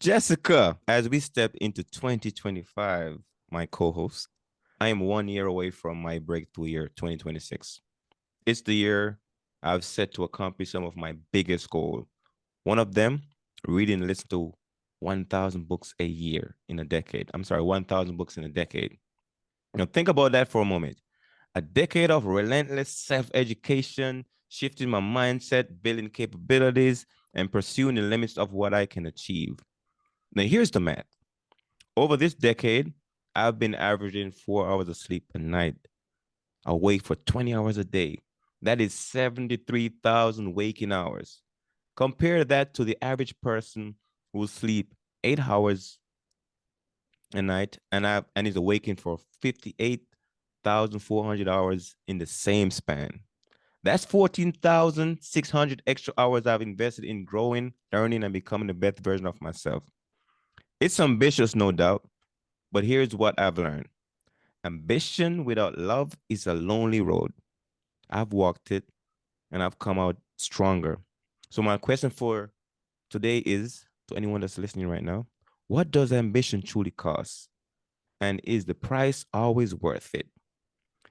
Jessica, as we step into 2025, my co-host, I am 1 year away from my breakthrough year, 2026. It's the year I've set to accomplish some of my biggest goals. One of them, reading and listen to 1,000 books a year in a decade. I'm sorry, 1,000 books in a decade. Now, think about that for a moment. A decade of relentless self education, shifting my mindset, building capabilities, and pursuing the limits of what I can achieve. Now, here's the math. Over this decade, I've been averaging 4 hours of sleep a night, awake for 20 hours a day. That is 73,000 waking hours. Compare that to the average person who sleep 8 hours a night and is awakened for 58,400 hours in the same span. That's 14,600 extra hours I've invested in growing, learning, and becoming the best version of myself. It's ambitious, no doubt, but here's what I've learned. Ambition without love is a lonely road. I've walked it and I've come out stronger. So, my question for today is to anyone that's listening right now, what does ambition truly cost? And is the price always worth it?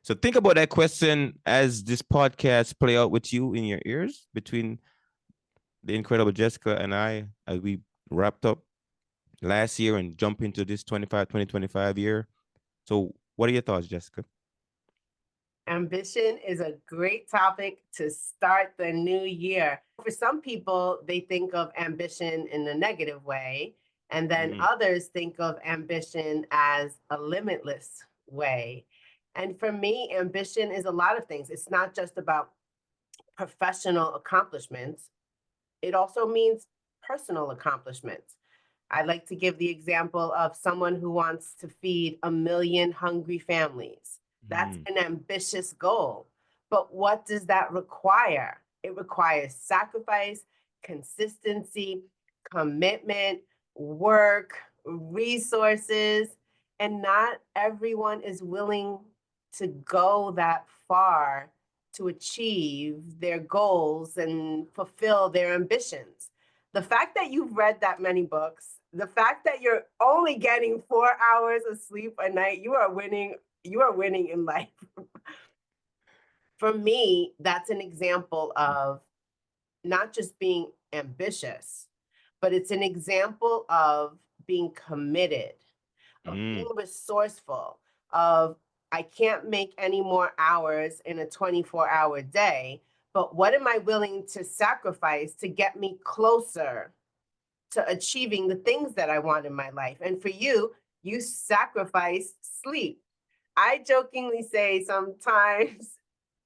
So, think about that question as this podcast play out with you in your ears between the incredible Jessica and I as we wrapped up last year and jump into this 2025 year. So, what are your thoughts, Jessica? Ambition is a great topic to start the new year. For some people, they think of ambition in a negative way, and then Mm, others think of ambition as a limitless way. And for me, ambition is a lot of things. It's not just about professional accomplishments, it also means personal accomplishments. I like to give the example of someone who wants to feed 1 million hungry families. That's mm, an ambitious goal. But what does that require? It requires sacrifice, consistency, commitment, work, resources, and not everyone is willing to go that far to achieve their goals and fulfill their ambitions. The fact that you've read that many books, the fact that you're only getting 4 hours of sleep a night, you are winning. You are winning in life. For me, that's an example mm, of not just being ambitious, but it's an example of being committed, of being mm, resourceful, of I can't make any more hours in a 24-hour day, but what am I willing to sacrifice to get me closer to achieving the things that I want in my life? And for you, you sacrifice sleep. I jokingly say sometimes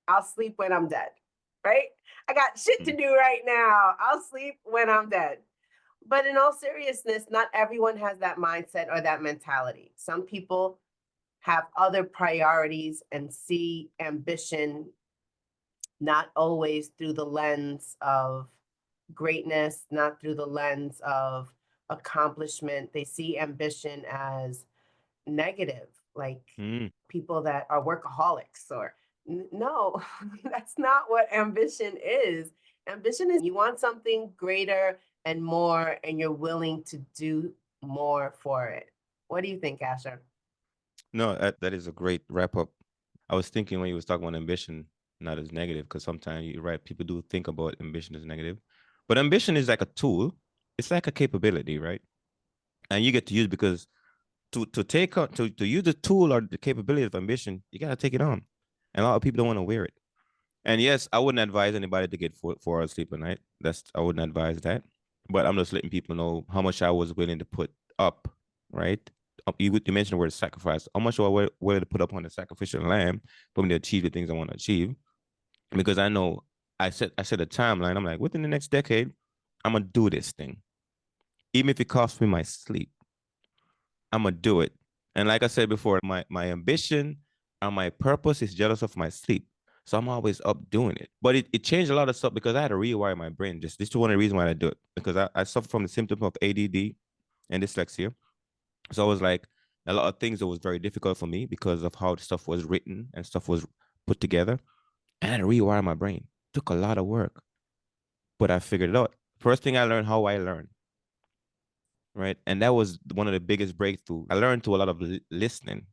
I'll sleep when I'm dead, right? I got shit to mm. do right now. I'll sleep when I'm dead. But in all seriousness, not everyone has that mindset or that mentality. Some people have other priorities and see ambition not always through the lens of greatness, not through the lens of accomplishment. They see ambition as negative, like Mm. people that are workaholics or no, that's not what ambition is. Ambition is you want something greater and more, and you're willing to do more for it. What do you think, Asher? No, that is a great wrap up. I was thinking when you was talking about ambition, not as negative, because sometimes you're right, people do think about ambition as negative. But ambition is like a tool. It's like a capability, right? And you get to use because to take on to use the tool or the capability of ambition, you gotta take it on. And a lot of people don't want to wear it. And yes, I wouldn't advise anybody to get 4 hours sleep a night. That's I wouldn't advise that. But I'm just letting people know how much I was willing to put up, right? You mentioned the word sacrifice. How much was I willing to put up on the sacrificial lamb for me to achieve the things I want to achieve? Because I know I set a timeline. I'm like, within the next decade, I'm gonna do this thing, even if it costs me my sleep. I'm gonna do it. And like I said before, my ambition and my purpose is jealous of my sleep. So I'm always up doing it. But it changed a lot of stuff because I had to rewire my brain. Just this is one of the reasons why I do it. Because I suffer from the symptom of ADD and dyslexia. So I was like a lot of things that was very difficult for me because of how stuff was written and stuff was put together. And I had to rewire my brain. It took a lot of work. But I figured it out. First thing I learned how I learn. right? And that was one of the biggest breakthroughs. I learned to a lot of listening.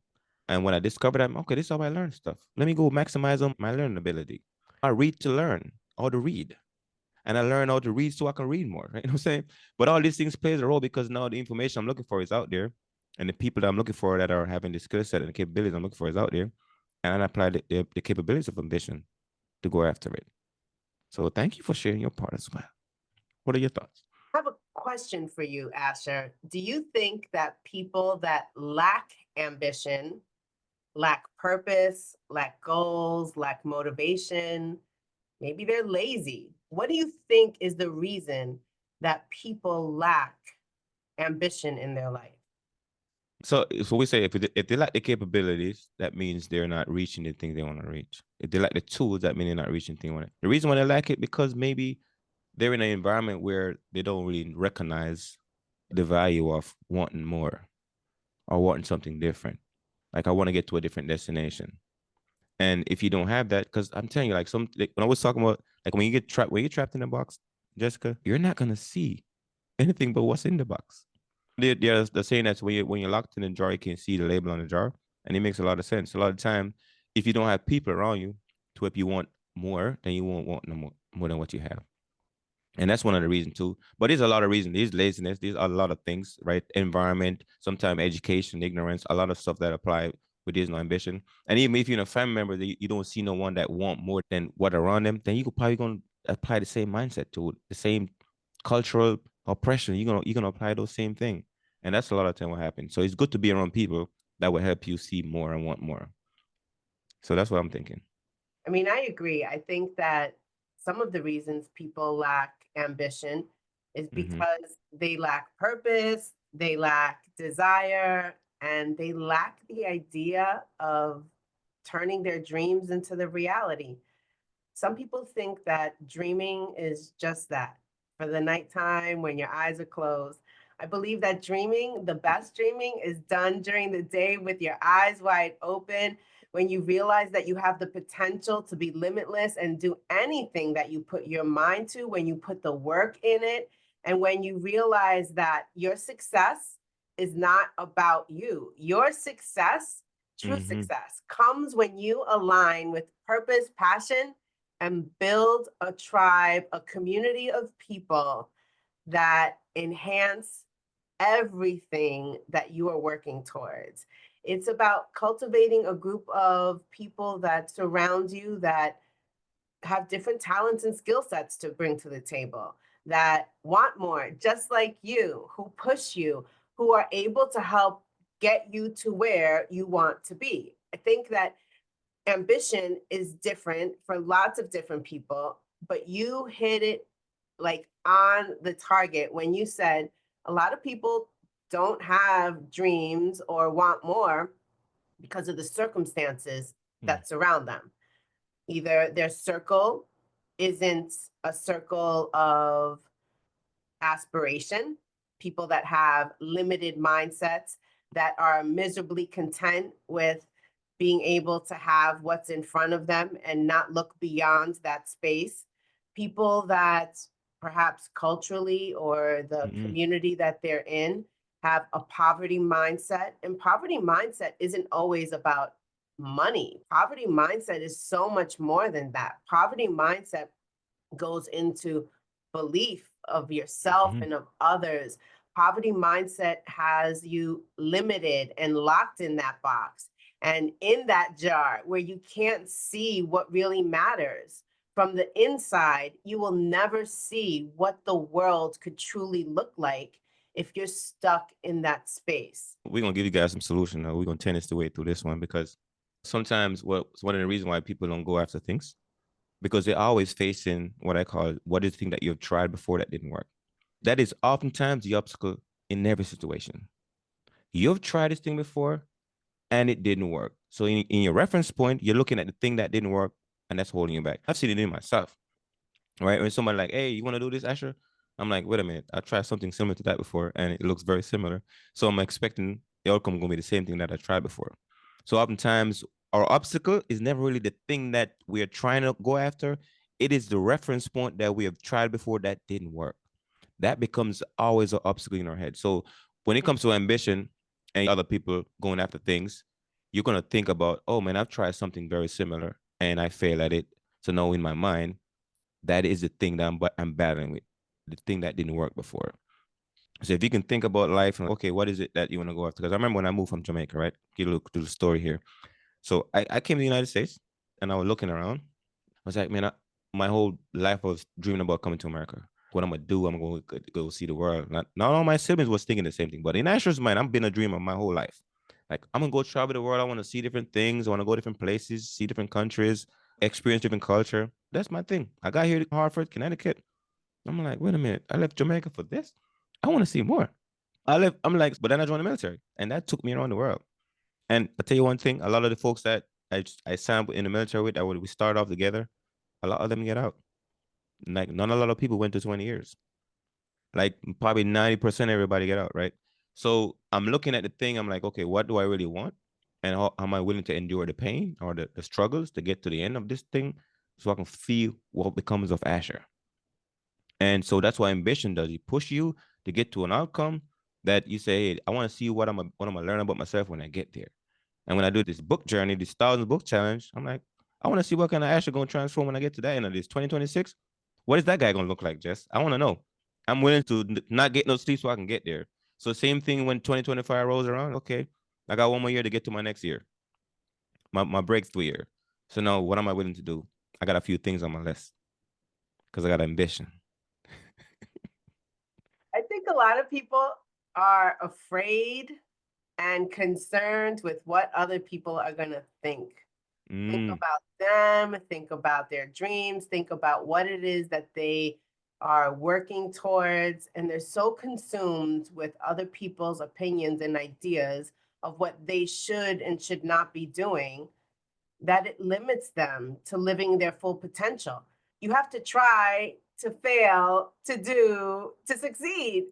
And when I discovered that, okay, this is how I learn stuff. Let me go maximize on my learning ability. I read to learn, how to read. And I learn how to read so I can read more. Right? You know what I'm saying? But all these things plays a role because now the information I'm looking for is out there. And the people that I'm looking for that are having the skill set and the capabilities I'm looking for is out there. And I apply the capabilities of ambition to go after it. So thank you for sharing your part as well. What are your thoughts? I have a question for you, Asher. Do you think that people that lack ambition, lack purpose, lack goals, lack motivation, maybe they're lazy? What do you think is the reason that people lack ambition in their life? So we say if they lack the capabilities, that means they're not reaching the things they want to reach. If they lack the tools, that means they're not reaching things they want. The reason why they lack it because maybe they're in an environment where they don't really recognize the value of wanting more or wanting something different. Like I want to get to a different destination. And if you don't have that, because I'm telling you, like when I was talking about like when you're trapped in a box, Jessica, you're not gonna see anything but what's in the box. They're saying that when you're locked in a jar, you can see the label on the jar, and it makes a lot of sense. A lot of time, if you don't have people around you to help you want more, then you won't want no more than what you have. And that's one of the reasons too. But there's a lot of reasons. There's laziness. There's a lot of things, right? Environment, sometimes education, ignorance, a lot of stuff that apply with there's no ambition. And even if you're in a family member that you don't see no one that want more than what around them, then you could probably gonna apply the same mindset to it, the same cultural oppression. You're gonna apply those same thing. And that's a lot of time what happens. So it's good to be around people that will help you see more and want more. So that's what I'm thinking. I mean, I agree. I think that some of the reasons people lack ambition is Mm-hmm. because they lack purpose, they lack desire, and they lack the idea of turning their dreams into the reality. Some people think that dreaming is just that for the nighttime when your eyes are closed. I believe that dreaming, the best dreaming, is done during the day with your eyes wide open, when you realize that you have the potential to be limitless and do anything that you put your mind to, when you put the work in it, and when you realize that your success is not about you. Your success, true Mm-hmm. success, comes when you align with purpose, passion, and build a tribe, a community of people that enhance everything that you are working towards. It's about cultivating a group of people that surround you that have different talents and skill sets to bring to the table, that want more, just like you, who push you, who are able to help get you to where you want to be. I think that ambition is different for lots of different people, but you hit it like on the target when you said a lot of people don't have dreams or want more because of the circumstances that surround them. Either their circle isn't a circle of aspiration, people that have limited mindsets, that are miserably content with being able to have what's in front of them and not look beyond that space, people that perhaps culturally or the Mm-hmm. community that they're in have a poverty mindset. And poverty mindset isn't always about money. Poverty mindset is so much more than that. Poverty mindset goes into belief of yourself Mm-hmm. and of others. Poverty mindset has you limited and locked in that box and in that jar where you can't see what really matters. From the inside, you will never see what the world could truly look like if you're stuck in that space. We're gonna give you guys some solution. We're gonna tennis the way through this one because sometimes what's one of the reasons why people don't go after things because they're always facing what I call what is the thing that you've tried before that didn't work. That is oftentimes the obstacle in every situation. You've tried this thing before and it didn't work. So in your reference point, you're looking at the thing that didn't work and that's holding you back. I've seen it in myself, right? When somebody like, hey, you want to do this, Asher? I'm like, wait a minute, I tried something similar to that before and it looks very similar. So I'm expecting the outcome gonna be the same thing that I tried before. So oftentimes our obstacle is never really the thing that we are trying to go after. It is the reference point that we have tried before that didn't work. that becomes always an obstacle in our head. So when it comes to ambition and other people going after things, you're gonna think about, oh man, I've tried something very similar and I fail at it. So now in my mind, that is the thing that I'm battling with, the thing that didn't work before. So if you can think about life and okay, what is it that you want to go after? Because I remember when I moved from Jamaica, right? Get a look to the story here. So I came to the United States and I was looking around. I was like, man, my whole life I was dreaming about coming to America. What I'm gonna do, I'm gonna go see the world. Not all my siblings was thinking the same thing, but in Asher's mind, I've been a dreamer my whole life. Like I'm gonna go travel the world. I want to see different things. I want to go different places, see different countries, experience different culture. That's my thing. I got here to Hartford, Connecticut. I'm like, wait a minute. I left Jamaica for this. I want to see more. I'm like, but then I joined the military, and that took me around the world. And I tell you one thing: a lot of the folks that I signed in the military with, that we started off together, a lot of them get out. Like, not a lot of people went to 20 years. Like, probably 90% of everybody get out, right? So I'm looking at the thing. I'm like, okay, what do I really want? And how am I willing to endure the pain or the struggles to get to the end of this thing so I can feel what becomes of Asher? And so that's what ambition does. It push you to get to an outcome that you say, hey, I want to see what I'm gonna learn about myself when I get there. And when I do this book journey, this 1,000 book challenge, I'm like, I want to see what kind of Asher gonna transform when I get to that end of this 2026. What is that guy gonna look like, Jess? I want to know. I'm willing to not get no sleep so I can get there. So same thing when 2025 rolls around. Okay, I got one more year to get to my next year, my breakthrough year. So now what am I willing to do? I got a few things on my list because I got ambition. I think a lot of people are afraid and concerned with what other people are going to think. Think Mm, about them, think about their dreams, think about what it is that they are working towards. And they're so consumed with other people's opinions and ideas of what they should and should not be doing that it limits them to living their full potential. You have to try to fail, to do, to succeed.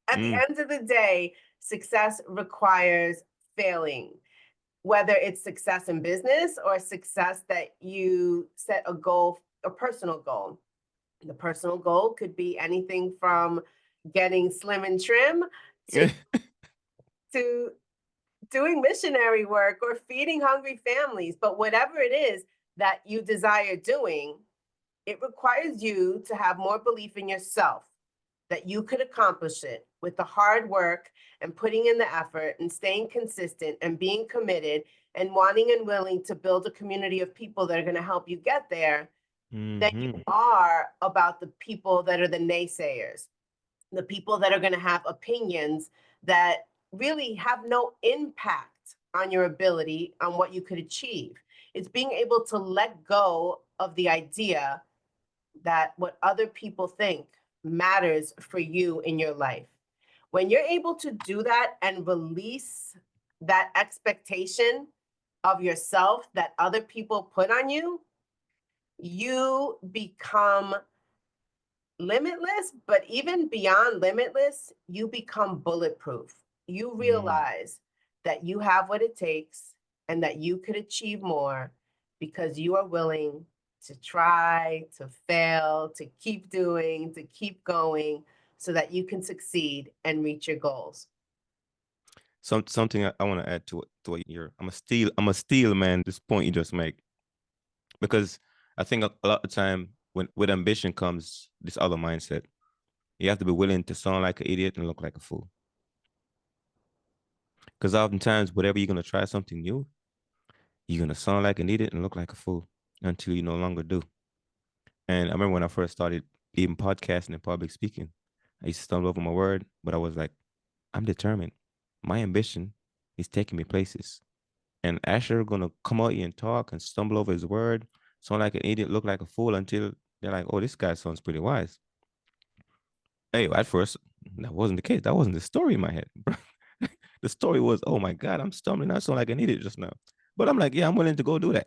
At the mm, end of the day, success requires failing, whether it's success in business or success that you set a goal, a personal goal. The personal goal could be anything from getting slim and trim to to doing missionary work or feeding hungry families. But whatever it is that you desire doing, it requires you to have more belief in yourself that you could accomplish it with the hard work and putting in the effort and staying consistent and being committed and wanting and willing to build a community of people that are going to help you get there than you mm-hmm. are about the people that are the naysayers, the people that are going to have opinions that really have no impact on your ability on what you could achieve. It's being able to let go of the idea that what other people think matters for you in your life. When you're able to do that and release that expectation of yourself that other people put on you, you become limitless, but even beyond limitless, you become bulletproof. You Mm. realize that you have what it takes and that you could achieve more because you are willing to try, to fail, to keep doing, to keep going so that you can succeed and reach your goals. Something I want to add to what you're. I'm a steal, man. This point you just make, because I think a lot of time when with ambition comes this other mindset. You have to be willing to sound like an idiot and look like a fool. Because oftentimes, whatever you're gonna try something new, you're gonna sound like an idiot and look like a fool until you no longer do. And I remember when I first started even podcasting and public speaking, I used to stumble over my word, but I was like, I'm determined. My ambition is taking me places. And Asher gonna come out here and talk and stumble over his word, sound like an idiot, look like a fool until they're like, oh, this guy sounds pretty wise. Hey, at first, that wasn't the case. That wasn't the story in my head. The story was, oh my God, I'm stumbling. I sound like an idiot just now. But I'm like, yeah, I'm willing to go do that.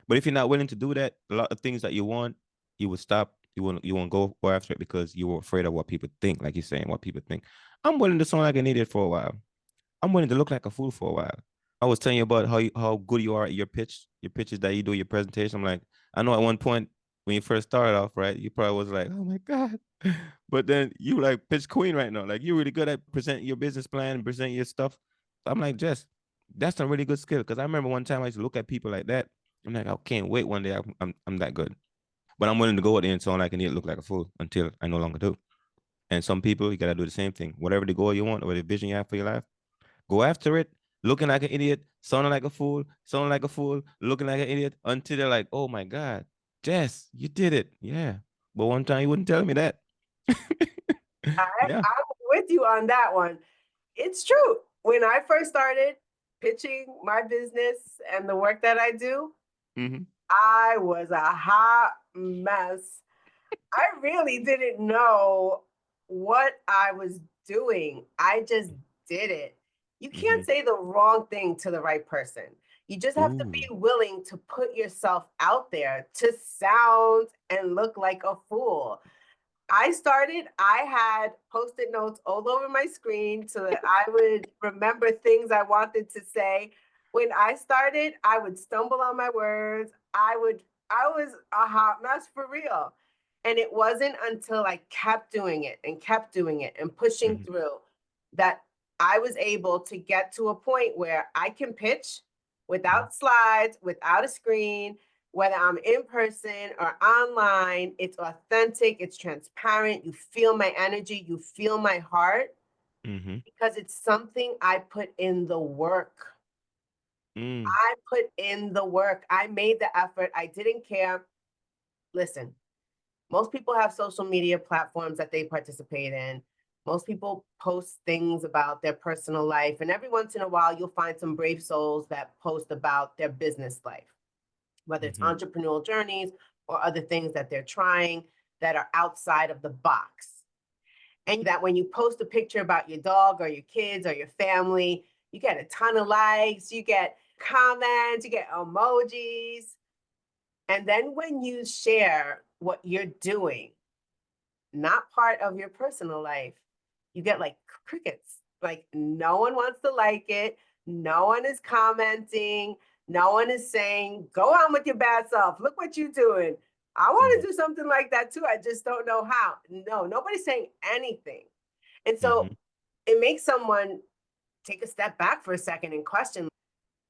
But if you're not willing to do that, a lot of things that you want, you would stop. You won't go after it because you were afraid of what people think, like you're saying, what people think. I'm willing to sound like an idiot for a while. I'm willing to look like a fool for a while. I was telling you about how good you are at your pitches that you do your presentation. I'm like, I know at one point when you first started off, right? You probably was like, oh my God. But then you like pitch queen right now. Like you're really good at presenting your business plan and presenting your stuff. So I'm like, Jess, that's a really good skill. Because I remember one time I used to look at people like that. I'm like, I can't wait one day I'm that good. But I'm willing to go at the end so I can look like a fool until I no longer do. And some people, you gotta do the same thing. Whatever the goal you want or the vision you have for your life, go after it, looking like an idiot, sounding like a fool, looking like an idiot, until they're like, oh my God, Jess, you did it. Yeah. But one time you wouldn't tell me that. Yeah. I'm with you on that one. It's true. When I first started pitching my business and the work that I do, Mm-hmm. I was a hot mess. I really didn't know what I was doing. I just did it. You Mm-hmm. can't say the wrong thing to the right person. You just have to be Ooh. willing to put yourself out there to sound and look like a fool. I had post-it notes all over my screen so that I would remember things I wanted to say. When I started, I would stumble on my words. I was a hot mess for real. And it wasn't until I kept doing it and kept doing it and pushing Mm-hmm. through that I was able to get to a point where I can pitch without slides, without a screen, whether I'm in person or online, it's authentic, it's transparent. You feel my energy, you feel my heart Mm-hmm. because it's something I put in the work. Mm. I put in the work. I made the effort. I didn't care. Listen, most people have social media platforms that they participate in. Most people post things about their personal life. And every once in a while, you'll find some brave souls that post about their business life, whether it's Mm-hmm. entrepreneurial journeys or other things that they're trying that are outside of the box. And that when you post a picture about your dog or your kids or your family, you get a ton of likes, you get comments, you get emojis. And then when you share what you're doing, not part of your personal life, you get like crickets. Like no one wants to like it. No one is commenting. No one is saying, go on with your bad self. Look what you're doing. I want Mm-hmm. to do something like that too. I just don't know how. No, nobody's saying anything. And so Mm-hmm. it makes someone take a step back for a second and question,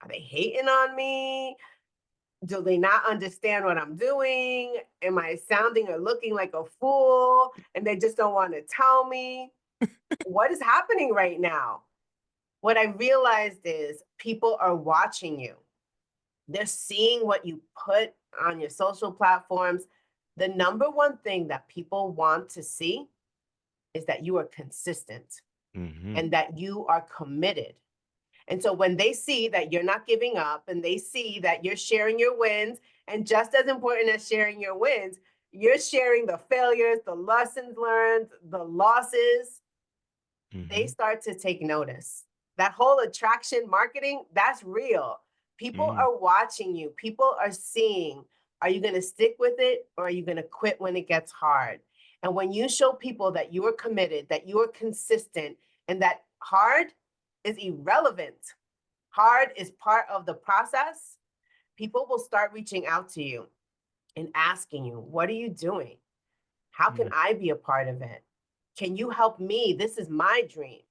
are they hating on me? Do they not understand what I'm doing? Am I sounding or looking like a fool and they just don't want to tell me? What is happening right now? What I realized is people are watching you. They're seeing what you put on your social platforms. The number one thing that people want to see is that you are consistent Mm-hmm. and that you are committed. And so when they see that you're not giving up and they see that you're sharing your wins, and just as important as sharing your wins, you're sharing the failures, the lessons learned, the losses, they Mm-hmm. start to take notice. That whole attraction marketing, that's real. People Mm. are watching you, people are seeing. Are you going to stick with it or are you going to quit when it gets hard? And when you show people that you are committed, that you are consistent, and that hard is irrelevant, hard is part of the process, people will start reaching out to you and asking you, what are you doing? How can Mm. I be a part of it? Can you help me? This is my dream.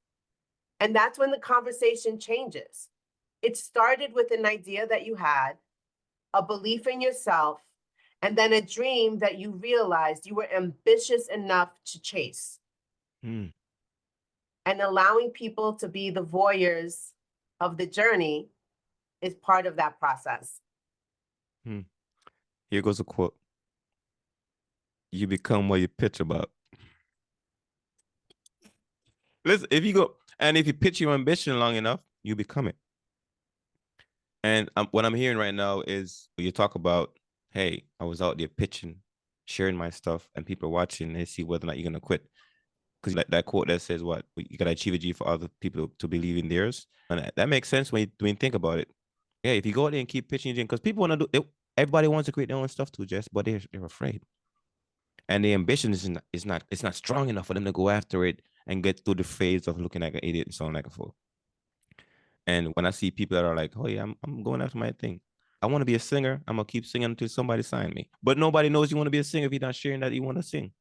And that's when the conversation changes. It started with an idea that you had, a belief in yourself, and then a dream that you realized you were ambitious enough to chase. Mm. And allowing people to be the voyeurs of the journey is part of that process. Mm. Here goes a quote. You become what you pitch about. Listen, if you go and if you pitch your ambition long enough, you become it. And what I'm hearing right now is you talk about, hey, I was out there pitching, sharing my stuff, and people are watching. They see whether or not you're gonna quit. Because like that quote that says, "What you gotta achieve a G for other people to believe in theirs," and that makes sense when you think about it. Yeah, if you go out there and keep pitching, because people want to do, everybody wants to create their own stuff too, Jess, but they're afraid, and the ambition is not strong enough for them to go after it and get through the phase of looking like an idiot and sounding like a fool. And when I see people that are like, "Oh yeah, I'm going after my thing," I want to be a singer. I'm gonna keep singing until somebody sign me. But nobody knows you want to be a singer if you're not sharing that you want to sing.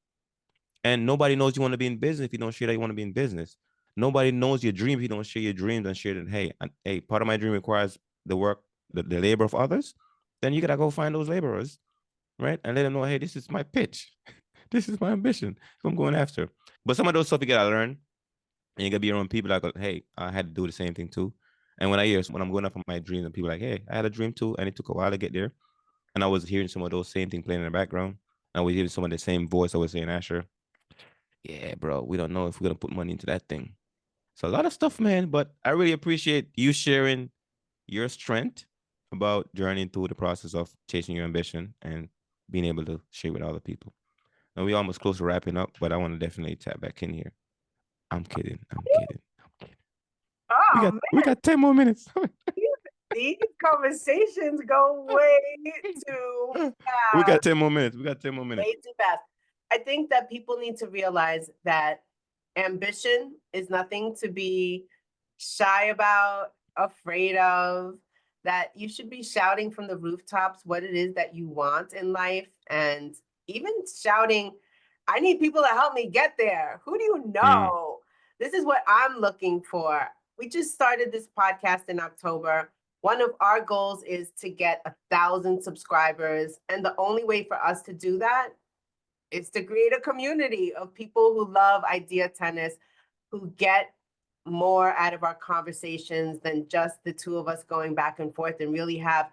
And nobody knows you want to be in business if you don't share that you want to be in business. Nobody knows your dream if you don't share your dreams and share that, hey, part of my dream requires the work, the labor of others. Then you gotta go find those laborers, right? And let them know, hey, this is my pitch. This is my ambition. I'm going after. But some of those stuff you gotta learn, and you gotta be around people that go, hey, I had to do the same thing too. And when I'm going up on my dreams, and people are like, hey, I had a dream too, and it took a while to get there. And I was hearing some of those same things playing in the background. I was hearing some of the same voice I was saying, Asher, yeah, bro, we don't know if we're gonna put money into that thing. So a lot of stuff, man. But I really appreciate you sharing your strength about journeying through the process of chasing your ambition and being able to share with other people. And we almost close to wrapping up, but I want to definitely tap back in here. I'm kidding. I'm kidding. I'm kidding. We Oh got man, we got 10 more minutes. these conversations go way too We fast, got 10 more minutes. We got 10 more minutes. way too fast. I think that people need to realize that ambition is nothing to be shy about, afraid of, that you should be shouting from the rooftops what it is that you want in life, and even shouting, I need people to help me get there. Who do you Mm, know? This is what I'm looking for. We just started this podcast in October. One of our goals is to get 1,000 subscribers. And the only way for us to do that is to create a community of people who love idea tennis, who get more out of our conversations than just the two of us going back and forth, and really have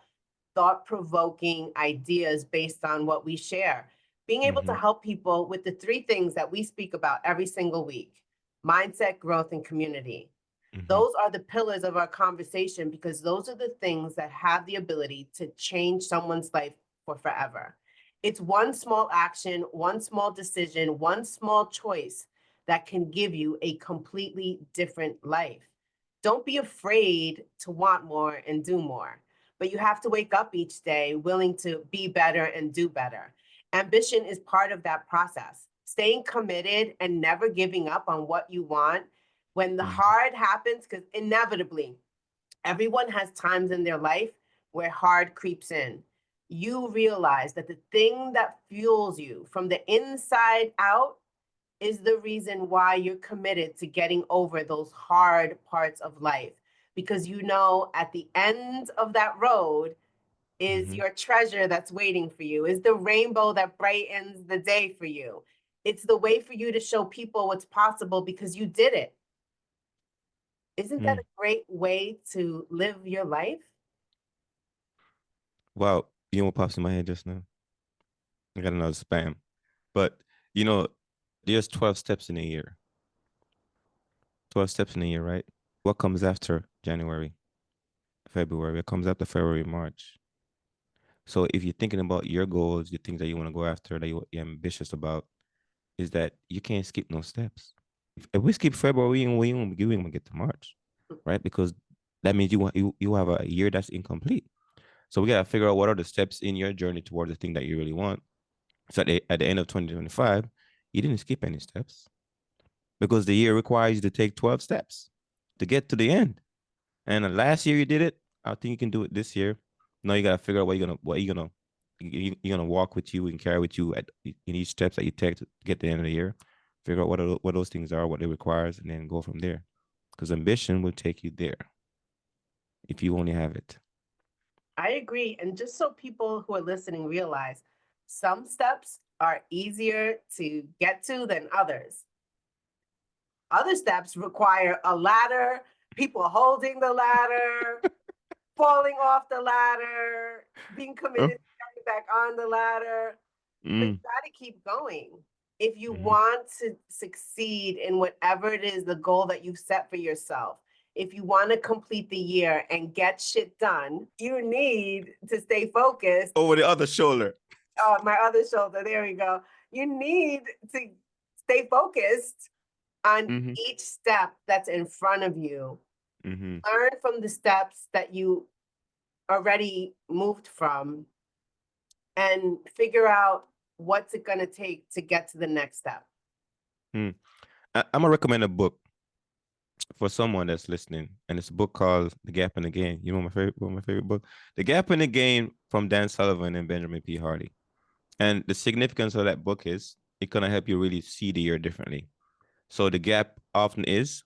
thought provoking ideas based on what we share. Being able to mm-hmm, help people with the three things that we speak about every single week: mindset, growth, and community. mm-hmm, Those are the pillars of our conversation because those are the things that have the ability to change someone's life for forever. It's one small action, one small decision, one small choice that can give you a completely different life. Don't be afraid to want more and do more, but you have to wake up each day willing to be better and do better. Ambition is part of that process. Staying committed and never giving up on what you want when the mm-hmm, hard happens, because inevitably everyone has times in their life where hard creeps in. You realize that the thing that fuels you from the inside out is the reason why you're committed to getting over those hard parts of life. Because you know at the end of that road is mm-hmm, your treasure that's waiting for you, is the rainbow that brightens the day for you. It's the way for you to show people what's possible because you did it. Isn't that mm. a great way to live your life? Wow. You know what pops in my head just now? I got another spam. But you know, there's 12 steps in a year. 12 steps in a year, right? What comes after January, February? What comes after February, March? So if you're thinking about your goals, your things that you want to go after, that you're ambitious about, is that you can't skip no steps. If we skip February, we ain't gonna get to March, right? Because that means you have a year that's incomplete. So we gotta figure out what are the steps in your journey towards the thing that you really want. So at the end of 2025, you didn't skip any steps because the year requires you to take 12 steps to get to the end. And last year you did it. I think you can do it this year. Now you gotta figure out you're gonna walk with you and carry with you in each steps that you take to get to the end of the year. Figure out what those things are, what it requires, and then go from there. Because ambition will take you there if you only have it. I agree. And just so people who are listening realize, some steps are easier to get to than others. Other steps require a ladder, people holding the ladder, falling off the ladder, being Oh, committed to getting back on the ladder. But you mm, got to keep going. If you mm-hmm, want to succeed in whatever it is, the goal that you've set for yourself, if you want to complete the year and get shit done, you need to stay focused. over the other shoulder. Oh, my other shoulder, there we go. You need to stay focused on Mm-hmm, each step that's in front of you. mm-hmm, Learn from the steps that you already moved from and figure out what's it going to take to get to the next step. mm. I'm gonna recommend a book for someone that's listening, and it's a book called The Gap in the Gain. You know one of my favorite book, The Gap in the Gain from Dan Sullivan and Benjamin P. Hardy. And the significance of that book is it gonna help you really see the year differently. So the gap often is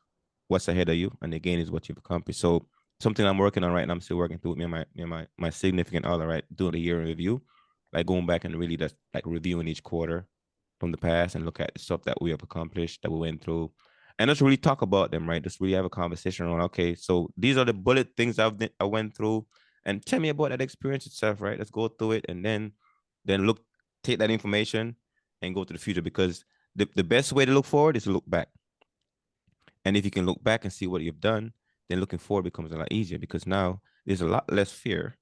what's ahead of you, and the gain is what you've accomplished. So something I'm working on right now, I'm still working through with me and my significant other, right? Doing the year in review, like going back and really just like reviewing each quarter from the past and look at the stuff that we have accomplished, that we went through, and just really talk about them, right? Just really have a conversation on, okay, so these are the bullet things I went through, and tell me about that experience itself, right? Let's go through it, and then look, take that information and go to the future, because the best way to look forward is to look back. And if you can look back and see what you've done, then looking forward becomes a lot easier, because now there's a lot less fear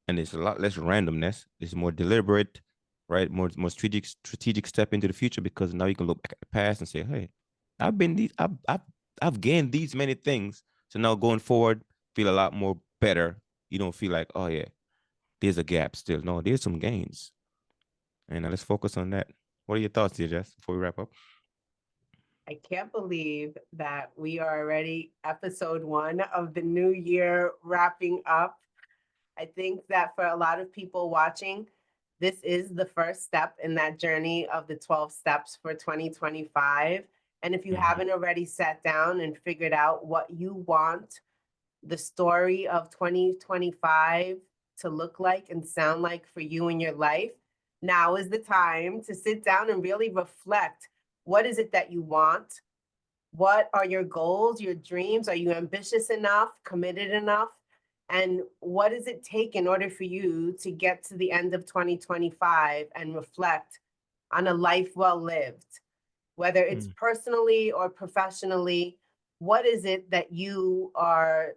and there's a lot less randomness. It's more deliberate, right? More strategic step into the future, because now you can look back at the past and say, hey, I've gained these many things. So now going forward, feel a lot more better. You don't feel like, oh yeah, there's a gap still. No, there's some gains. And let's focus on that. What are your thoughts, dear Jess, before we wrap up? I can't believe that we are already episode 1 of the new year wrapping up. I think that for a lot of people watching, this is the first step in that journey of the 12 steps for 2025. And if you Mm-hmm. haven't already sat down and figured out what you want the story of 2025 to look like and sound like for you in your life, now is the time to sit down and really reflect. What is it that you want? What are your goals, your dreams? Are you ambitious enough, committed enough? And what does it take in order for you to get to the end of 2025 and reflect on a life well lived? Whether it's Mm. personally or professionally, what is it that you are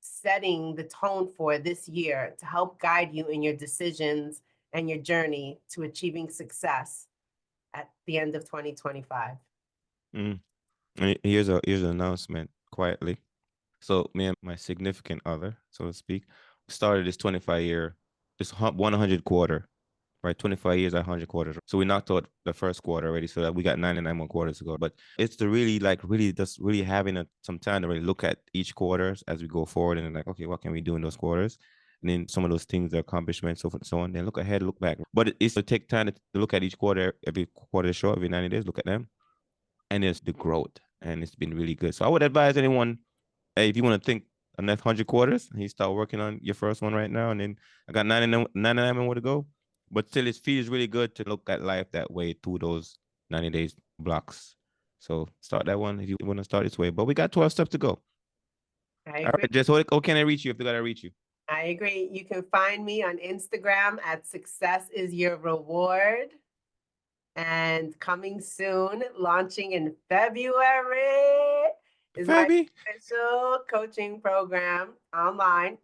setting the tone for this year to help guide you in your decisions and your journey to achieving success at the end of 2025? Mm. And here's an announcement quietly. So me and my significant other, so to speak, started this 25 year, this 100 quarter, right? 25 years at 100 quarters. So we knocked out the first quarter already, so that we got 99 more quarters to go. But it's to really like really just really having some time to really look at each quarters as we go forward, and like, okay, what can we do in those quarters? And then some of those things, the accomplishments, so forth and so on. Then look ahead, look back. But it's to take time to look at each quarter, every quarter show, every 90 days, look at them, and it's the growth, and it's been really good. So I would advise anyone, hey, if you want to think the next 100 quarters, and you start working on your first one right now, and then I got 99 more to go. But still, it feels really good to look at life that way through those 90 days blocks. So start that one if you want to start this way. But we got 12 steps to go. I All agree. right, Jess, how can I reach you if they got to reach you? I agree. You can find me on Instagram at Success is Your Reward. And coming soon, launching in February, is my Fabi. official coaching program online.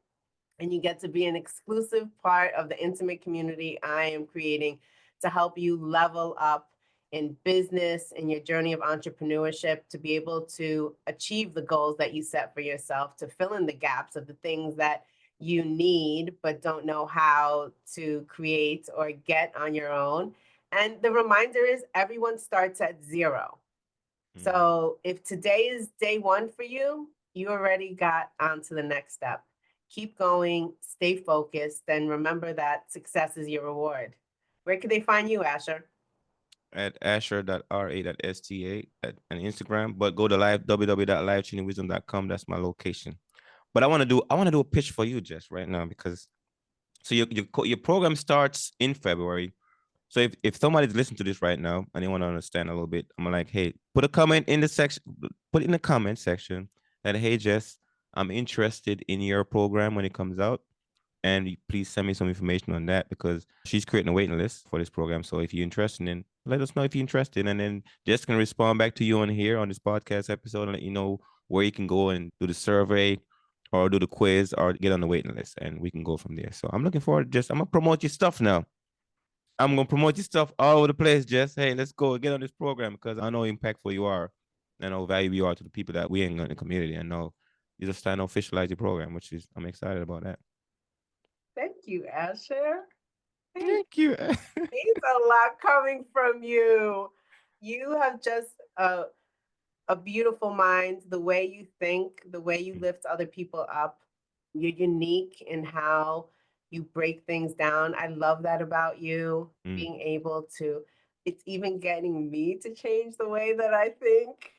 And you get to be an exclusive part of the intimate community I am creating to help you level up in business in your journey of entrepreneurship, to be able to achieve the goals that you set for yourself, to fill in the gaps of the things that you need but don't know how to create or get on your own. And the reminder is everyone starts at zero. Mm-hmm. So if today is day 1 for you, you already got on to the next step. Keep going, stay focused, and remember that success is your reward. Where can they find you, Asher? At asher.ra.sta on Instagram, but go to live www.livechangingwisdom.com. That's my location. But I want to do a pitch for you, Jess, right now, because so your program starts in February. So if somebody's listening to this right now and they want to understand a little bit, I'm like, hey, put a comment in the section, put it in the comment section that, hey, Jess, I'm interested in your program when it comes out. And please send me some information on that, because she's creating a waiting list for this program. So if you're interested, then let us know if you're interested. And then Jess can respond back to you on here on this podcast episode and let you know where you can go and do the survey or do the quiz or get on the waiting list. And we can go from there. So I'm looking forward to I'm going to promote your stuff now. I'm gonna promote your stuff all over the place, Jess. Hey, let's go get on this program, because I know how impactful you are, and how valuable you are to the people that we in the community. I know you just trying to officialize your program, which is I'm excited about that. Thank you, Asher. Thank Thank you. you. It's a lot coming from you. You have just a beautiful mind, the way you think, the way you Mm, lift other people up. You're unique in how you break things down. I love that about you, mm, being able to, it's even getting me to change the way that I think.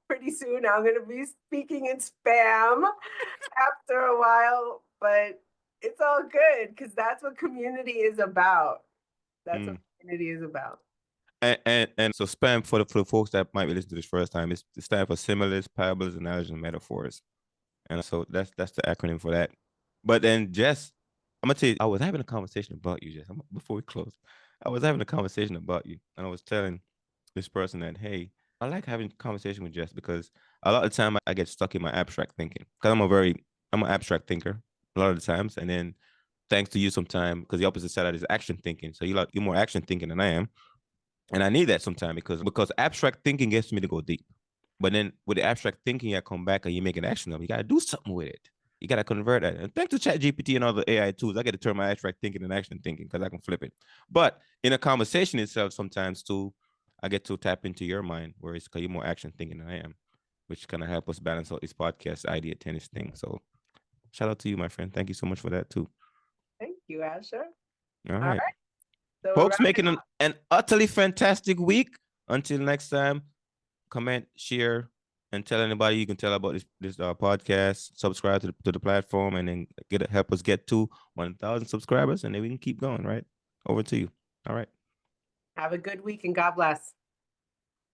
Pretty soon I'm going to be speaking in spam after a while, but it's all good because that's what community is about. That's what mm. community is about. And so spam for the folks that might be listening to this first time, it's stand for similes, parables, analogies, and metaphors. And so that's the acronym for that. But then Jess, I'm gonna tell you, I was having a conversation about you, Jess. Before we close, I was having a conversation about you, and I was telling this person that, hey, I like having a conversation with Jess because a lot of the time I get stuck in my abstract thinking because I'm an abstract thinker a lot of the times, and then thanks to you sometime because the opposite side of that is action thinking. So you're more action thinking than I am, and I need that sometimes because abstract thinking gets me to go deep. But then with the abstract thinking, you come back and you make an action of it. You gotta do something with it. You gotta convert that. And thanks to ChatGPT and other AI tools, I get to turn my abstract thinking and action thinking because I can flip it. But in a conversation itself, sometimes too, I get to tap into your mind, where it's because you're more action thinking than I am, which kind of help us balance out this podcast idea tennis thing. So shout out to you, my friend. Thank you so much for that too. Thank you, Asher. All All right. right. So we're Folks, wrapping making an utterly fantastic week. Until next time, comment, share, and tell anybody you can tell about this podcast. Subscribe to the platform, and then help us get to 1,000 subscribers, and then we can keep going. Right, over to you. All right. Have a good week and God bless.